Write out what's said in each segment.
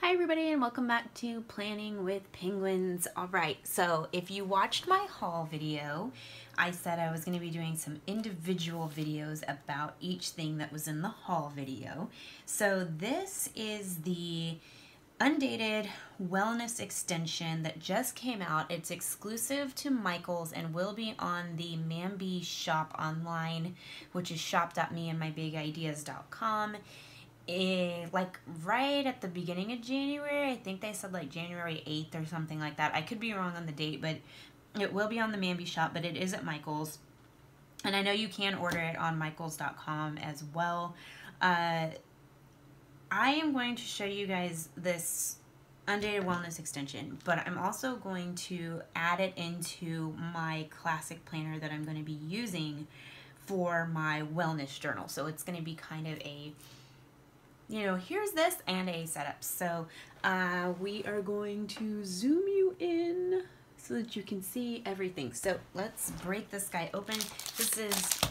Hi everybody and welcome back to Planning with Penguins. Alright, so if you watched my haul video, I said I was going to be doing some individual videos about each thing that was in the haul video. So this is the Undated Wellness Extension that just came out. It's exclusive to Michaels and will be on the Mambi shop online, which is shop.meandmybigideas.com. Like right at the beginning of January. I think they said like January 8th or something like that. I could be wrong on the date, but it will be on the Mambi shop, but it is at Michaels. And I know you can order it on michaels.com as well. I am going to show you guys this Undated Wellness Extension, but I'm also going to add it into my classic planner that I'm going to be using for my wellness journal. So it's going to be kind of a, you know, here's this and a setup. So we are going to zoom you in so that you can see everything. So let's break this guy open. This is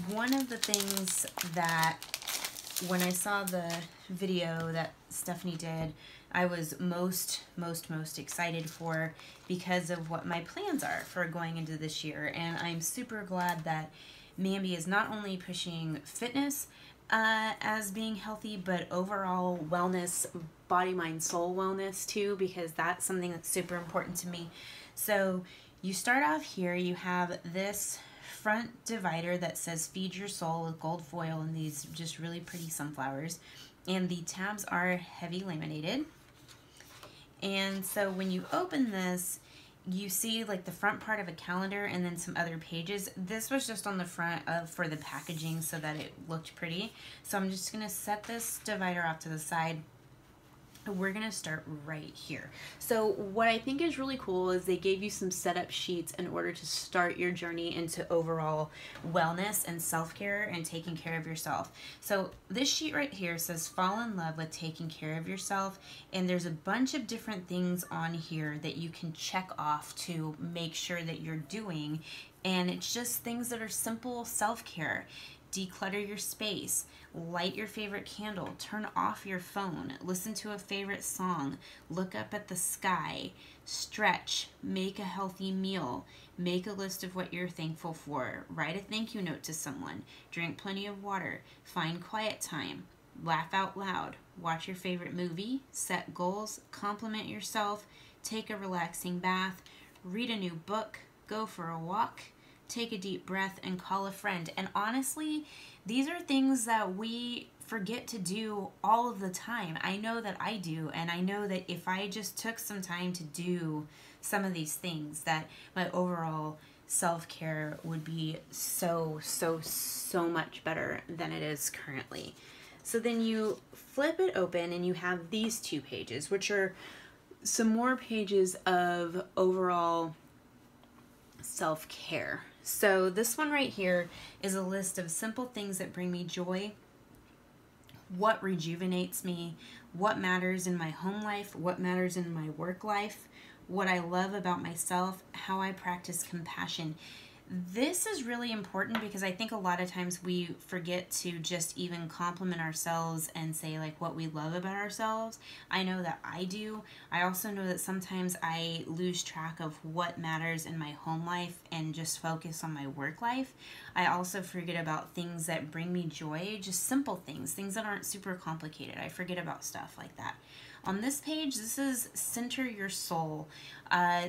one of the things that when I saw the video that Stephanie did, I was most excited for because of what my plans are for going into this year. And I'm super glad that Mambi is not only pushing fitness as being healthy, but overall wellness, body, mind, soul wellness too, because that's something that's super important to me. So you start off here, you have this front divider that says feed your soul with gold foil and these just really pretty sunflowers. And the tabs are heavy laminated. And so when you open this, you see like the front part of a calendar and then some other pages. This was just on the front for the packaging so that it looked pretty. So I'm just gonna set this divider off to the side. We're gonna start right here. So what I think is really cool is they gave you some setup sheets in order to start your journey into overall wellness and self-care and taking care of yourself. So this sheet right here says fall in love with taking care of yourself, and there's a bunch of different things on here that you can check off to make sure that you're doing, and it's just things that are simple self-care. Declutter your space, light your favorite candle, turn off your phone, listen to a favorite song, look up at the sky, stretch, make a healthy meal, make a list of what you're thankful for, write a thank you note to someone, drink plenty of water, find quiet time, laugh out loud, watch your favorite movie, set goals, compliment yourself, take a relaxing bath, read a new book, go for a walk, take a deep breath, and call a friend. And honestly, these are things that we forget to do all of the time. I know that I do, and I know that if I just took some time to do some of these things, that my overall self-care would be so much better than it is currently. So then you flip it open and you have these two pages, which are some more pages of overall self-care. So this one right here is a list of simple things that bring me joy, what rejuvenates me, what matters in my home life, what matters in my work life, what I love about myself, how I practice compassion. This is really important because I think a lot of times we forget to just even compliment ourselves and say like what we love about ourselves. I know that I do. I also know that sometimes I lose track of what matters in my home life and just focus on my work life. I also forget about things that bring me joy, just simple things, things that aren't super complicated. I forget about stuff like that. On this page, this is Center Your Soul.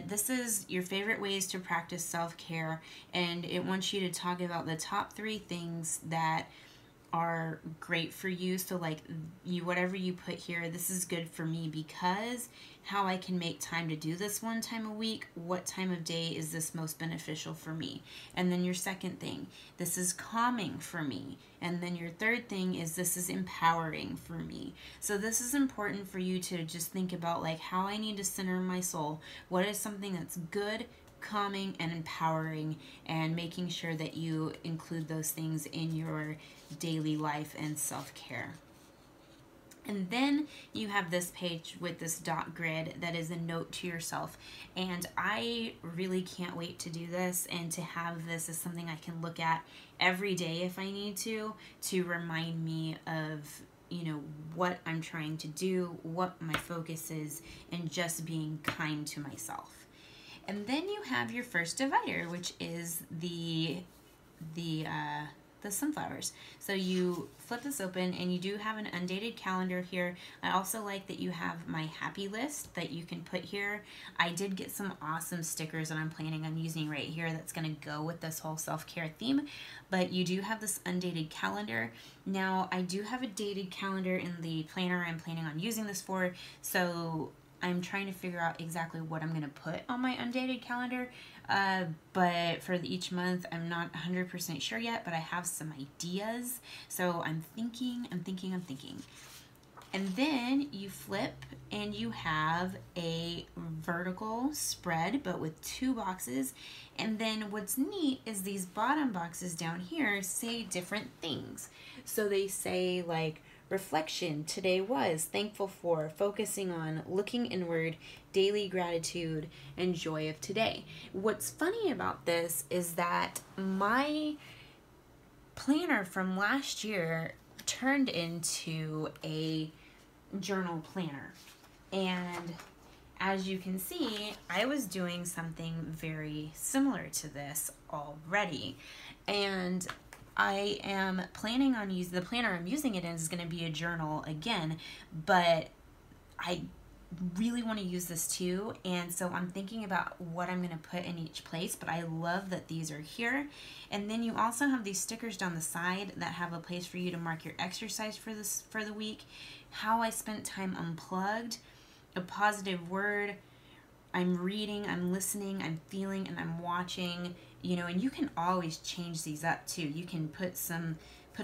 This is your favorite ways to practice self-care, and it wants you to talk about the top 3 things that are great for you. So like whatever you put here, this is good for me because how I can make time to do this one time a week, what time of day is this most beneficial for me. And then your second thing, this is calming for me. And then your third thing is this is empowering for me. So this is important for you to just think about like how I need to center my soul. What is something that's good, calming, and empowering, and making sure that you include those things in your daily life and self-care. And then you have this page with this dot grid that is a note to yourself. And I really can't wait to do this and to have this as something I can look at every day if I need to remind me of you know, what I'm trying to do, what my focus is, and just being kind to myself. And then you have your first divider, which is the sunflowers. So you flip this open and you do have an undated calendar here. I also like that you have my happy list that you can put here. I did get some awesome stickers that I'm planning on using right here that's going to go with this whole self-care theme, but you do have this undated calendar. Now I do have a dated calendar in the planner I'm planning on using this for, so I'm trying to figure out exactly what I'm going to put on my undated calendar. But for each month, I'm not 100% sure yet, but I have some ideas. So I'm thinking. And then you flip and you have a vertical spread, but with 2 boxes. And then what's neat is these bottom boxes down here say different things. So they say like, reflection, today was, thankful for, focusing on, looking inward, daily gratitude, and joy of today. What's funny about this is that my planner from last year turned into a journal planner. And as you can see, I was doing something very similar to this already. And I am planning on using, the planner I'm using it in is going to be a journal again, but I really want to use this too, and so I'm thinking about what I'm going to put in each place, but I love that these are here. And then you also have these stickers down the side that have a place for you to mark your exercise for the week, how I spent time unplugged, a positive word, I'm reading, I'm listening, I'm feeling, and I'm watching, you know, and you can always change these up too. You can put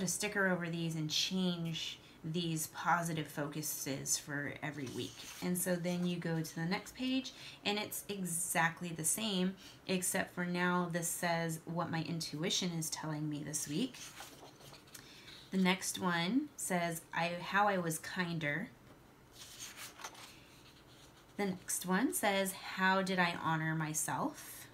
a sticker over these and change these positive focuses for every week. And so then you go to the next page and it's exactly the same, except for now this says what my intuition is telling me this week. The next one says how I was kinder. The next one says, how did I honor myself?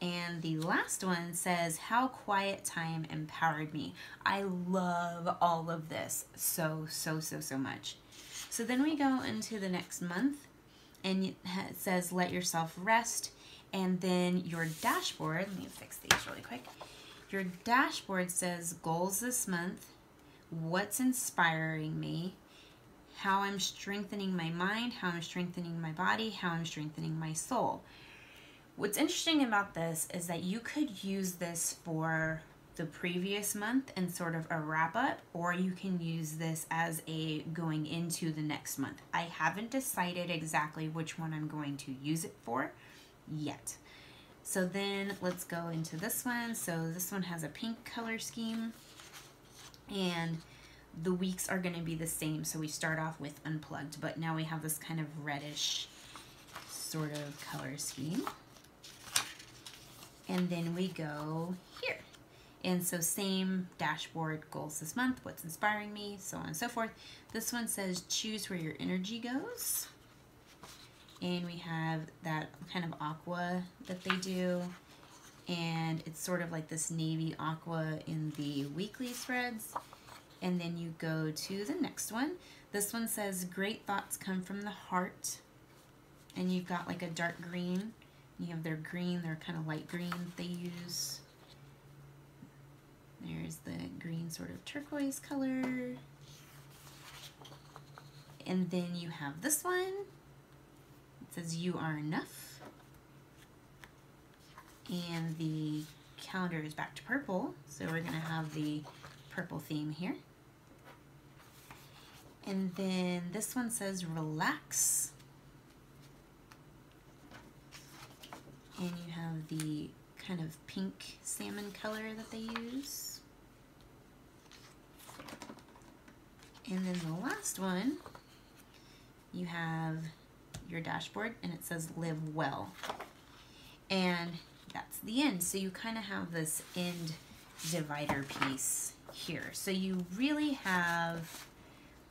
And the last one says, how quiet time empowered me. I love all of this so much. So then we go into the next month and it says, let yourself rest. And then your dashboard, let me fix these really quick. Your dashboard says goals this month, what's inspiring me, how I'm strengthening my mind, how I'm strengthening my body, how I'm strengthening my soul. What's interesting about this is that you could use this for the previous month and sort of a wrap up, or you can use this as a going into the next month. I haven't decided exactly which one I'm going to use it for yet. So then let's go into this one. So this one has a pink color scheme and the weeks are going to be the same. So we start off with unplugged, but now we have this kind of reddish sort of color scheme. And then we go here. And so same dashboard, goals this month, what's inspiring me, so on and so forth. This one says choose where your energy goes. And we have that kind of aqua that they do. And it's sort of like this navy aqua in the weekly spreads. And then you go to the next one. This one says, great thoughts come from the heart. And you've got like a dark green. You have their green, they're kind of light green that they use. There's the green sort of turquoise color. And then you have this one. It says, you are enough. And the calendar is back to purple. So we're gonna have the purple theme here. And then this one says relax. And you have the kind of pink salmon color that they use. And then the last one, you have your dashboard and it says live well. And that's the end. So you kind of have this end divider piece here. So you really have,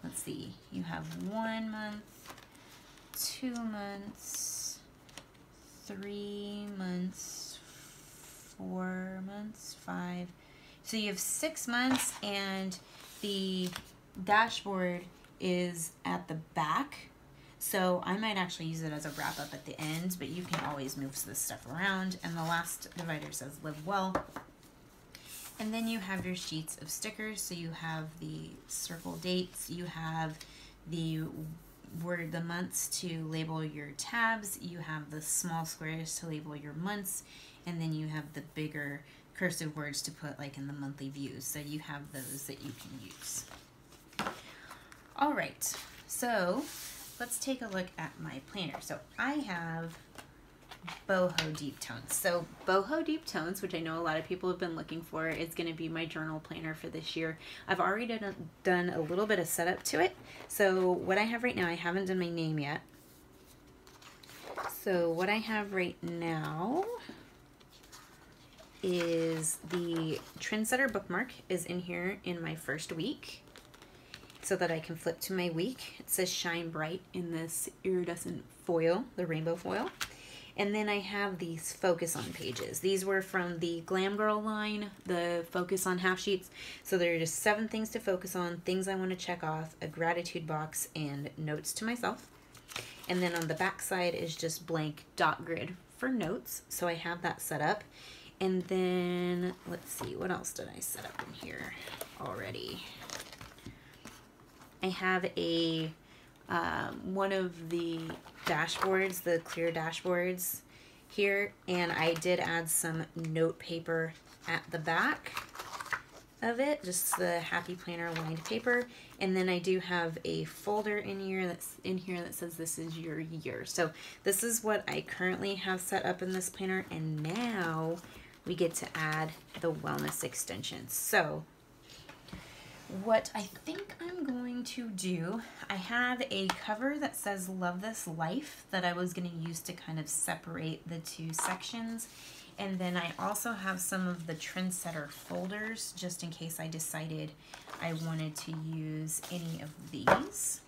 let's see, you have 1 month, 2 months, 3 months, 4 months, 5. So you have 6 months and the dashboard is at the back, so I might actually use it as a wrap up at the end, but you can always move this stuff around. And the last divider says live well. And then you have your sheets of stickers. So you have the circle dates, you have the word, the months to label your tabs, you have the small squares to label your months, and then you have the bigger cursive words to put like in the monthly views. So you have those that you can use. All right, so let's take a look at my planner. So I have Boho Deep Tones. So Boho Deep Tones, which I know a lot of people have been looking for, is going to be my journal planner for this year. I've already done a little bit of setup to it. So what I have right now, I haven't done my name yet. So what I have right now is the Trendsetter bookmark is in here in my first week, so that I can flip to my week. It says Shine Bright in this iridescent foil, the rainbow foil. And then I have these focus on pages. These were from the Glam Girl line, the focus on half sheets. So there are just 7 things to focus on, things I want to check off, a gratitude box, and notes to myself. And then on the back side is just blank dot grid for notes. So I have that set up. And then let's see, what else did I set up in here already? I have a one of the dashboards, the clear dashboards here, and I did add some note paper at the back of it, just the Happy Planner lined paper. And then I do have a folder in here that says this is your year. So this is what I currently have set up in this planner, and now we get to add the wellness extensions. So what I think I'm going to do, I have a cover that says Love This Life that I was going to use to kind of separate the 2 sections. And then I also have some of the Trendsetter folders just in case I decided I wanted to use any of these.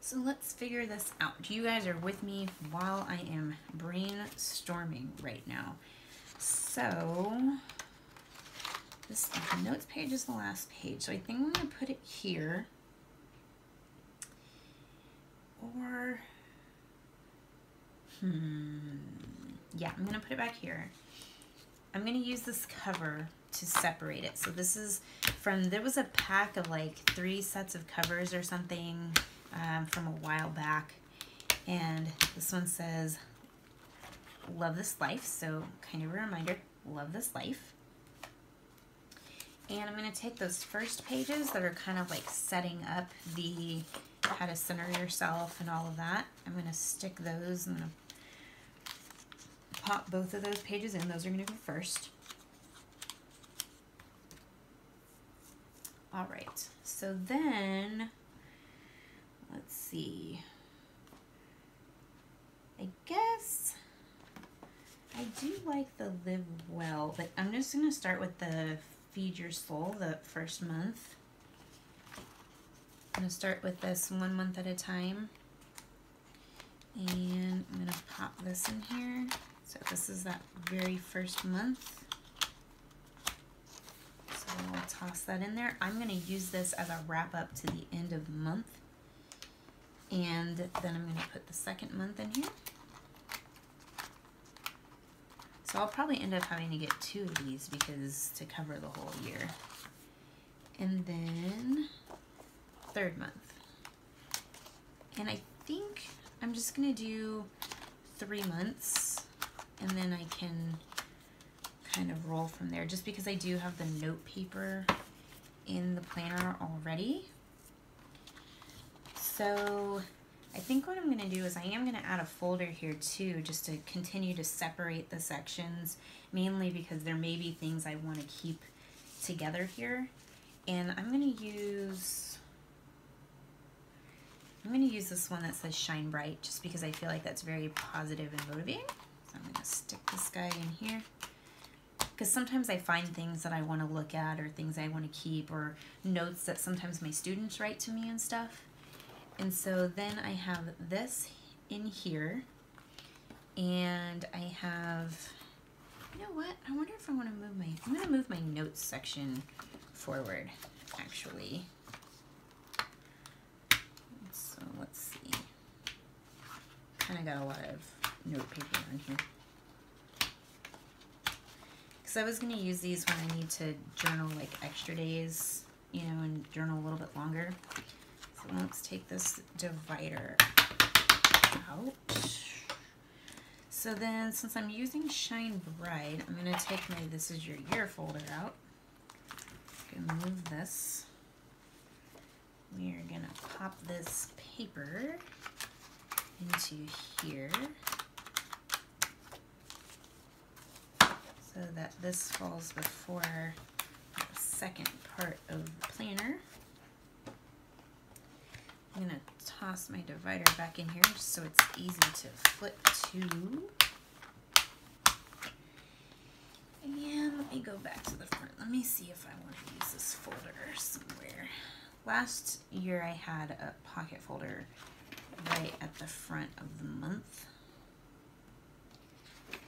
So let's figure this out. You guys are with me while I am brainstorming right now. So this notes page is the last page, so I think I'm going to put it here. Or, yeah, I'm going to put it back here. I'm going to use this cover to separate it. So this is from, there was a pack of like 3 sets of covers or something from a while back. And this one says, Love This Life. So kind of a reminder, love this life. And I'm going to take those first pages that are kind of like setting up the how to center yourself and all of that. I'm going to stick those. I'm going to pop both of those pages in. Those are going to go first. All right. So then, let's see. I guess I do like the Live Well, but I'm just going to start with the Feed Your Soul, the first month. I'm going to start with this 1 month at a time. And I'm going to pop this in here. So this is that very first month. So I'll toss that in there. I'm going to use this as a wrap up to the end of the month. And then I'm going to put the second month in here. So I'll probably end up having to get 2 of these because to cover the whole year. And then third month. And I think I'm just gonna do 3 months and then I can kind of roll from there just because I do have the note paper in the planner already. So I think what I'm going to do is I am going to add a folder here too, just to continue to separate the sections, mainly because there may be things I want to keep together here. And I'm going to use this one that says Shine Bright, just because I feel like that's very positive and motivating. So I'm going to stick this guy in here. Because sometimes I find things that I want to look at or things I want to keep or notes that sometimes my students write to me and stuff. And so then I have this in here, and I have, you know what, I wonder if I want to move I'm going to move my notes section forward. actually. So let's see. Kind of got a lot of note paper on here. Because I was going to use these when I need to journal like extra days, you know, and journal a little bit longer. So let's take this divider out. So then, since I'm using Shine Bright, I'm going to take my This Is Your Year folder out. I'm going to move this. We are going to pop this paper into here so that this falls before the second part of the planner. I'm going to toss my divider back in here just so it's easy to flip to. And let me go back to the front. Let me see if I want to use this folder somewhere. Last year I had a pocket folder right at the front of the month.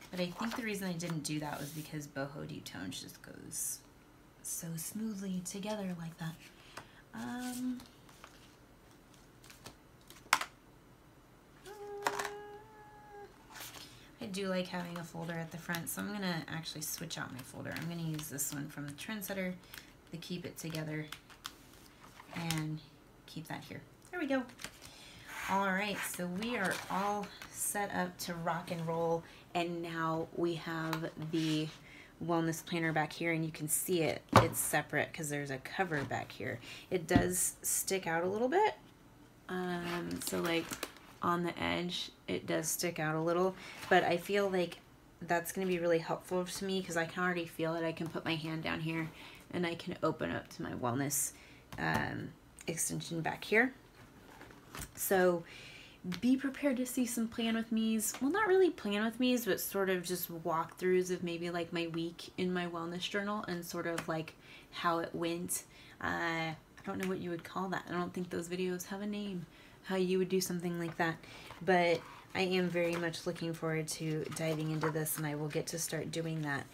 But I think the reason I didn't do that was because Boho Deep Tones just goes so smoothly together like that. I do like having a folder at the front, so I'm going to actually switch out my folder. I'm going to use this one from the Trendsetter to keep it together and keep that here. There we go. All right, so we are all set up to rock and roll, and now we have the wellness planner back here, and you can see it. It's separate because there's a cover back here. It does stick out a little bit, so like on the edge it does stick out a little, but I feel like that's going to be really helpful to me because I can already feel it. I can put my hand down here and I can open up to my wellness extension back here. So be prepared to see some plan with me's. Well, not really plan with me's, but sort of just walkthroughs of maybe like my week in my wellness journal and sort of like how it went. I don't know what you would call that. I don't think those videos have a name, how you would do something like that. But I am very much looking forward to diving into this, and I will get to start doing that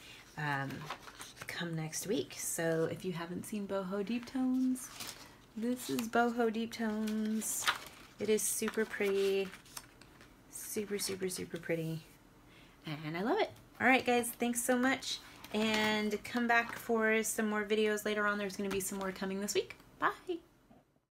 come next week. So if you haven't seen Boho Deep Tones, this is Boho Deep Tones. It is super pretty, super, super, super pretty, and I love it. All right, guys, thanks so much, and come back for some more videos later on. There's going to be some more coming this week. Bye.